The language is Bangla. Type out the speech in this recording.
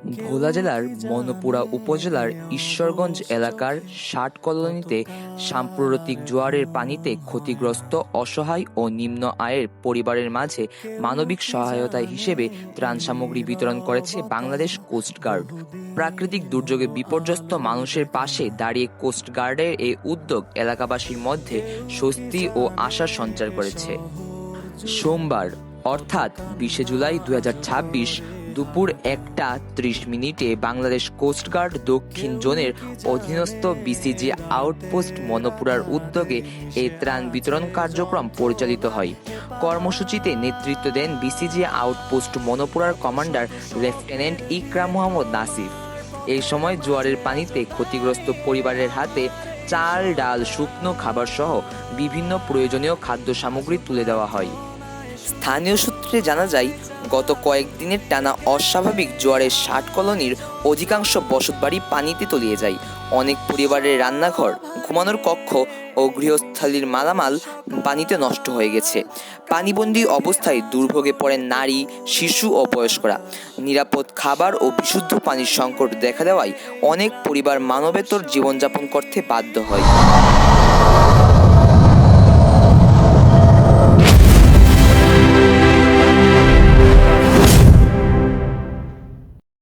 ভোলা জেলার মনপুরা উপজেলার ঈশ্বরগঞ্জ এলাকার ৬০ কলোনিতে সাম্প্রতিক জোয়ারের পানিতে ক্ষতিগ্রস্ত অসহায় ও নিম্ন আয়ের পরিবারের মাঝে মানবিক সহায়তা হিসেবে ত্রাণ সামগ্রী বিতরণ করেছে বাংলাদেশ কোস্টগার্ড। প্রাকৃতিক দুর্যোগে বিপর্যস্ত মানুষের পাশে দাঁড়িয়ে কোস্টগার্ডের এই উদ্যোগ এলাকাবাসীর মধ্যে স্বস্তি ও আশার সঞ্চার করেছে। সোমবার অর্থাৎ ২০ জুলাই ২০২৬ দুপুর ১টা ৩০ মিনিটে বাংলাদেশ কোস্টগার্ড দক্ষিণ জোনের অধীনস্থ বিসিজি আউটপোস্ট মনপুরার উদ্যোগে এই ত্রাণ বিতরণ কার্যক্রম পরিচালিত হয়। কর্মসূচিতে নেতৃত্ব দেন বিসিজি আউটপোস্ট মনপুরার কমান্ডার লেফটেন্যান্ট ইকরাম মোহাম্মদ নাসিফ। এই সময় জোয়ারের পানিতে ক্ষতিগ্রস্ত পরিবারের হাতে চাল, ডাল, শুকনো খাবার সহ বিভিন্ন প্রয়োজনীয় খাদ্য সামগ্রী তুলে দেওয়া হয়। স্থানীয় সূত্রে জানা যায়, গত কয়েকদিনের টানা অস্বাভাবিক জোয়ারে ৬০ কলোনির অধিকাংশ বসতবাড়ি পানিতে তলিয়ে যায়। অনেক পরিবারের রান্নাঘর, ঘুমানোর কক্ষ ও গৃহস্থালির মালামাল পানিতে নষ্ট হয়ে গেছে। পানিবন্দী অবস্থায় দুর্ভোগে পড়েন নারী, শিশু ও বয়স্করা। নিরাপদ খাবার ও বিশুদ্ধ পানির সংকট দেখা দেওয়ায় অনেক পরিবার মানবেতর জীবনযাপন করতে বাধ্য হয়।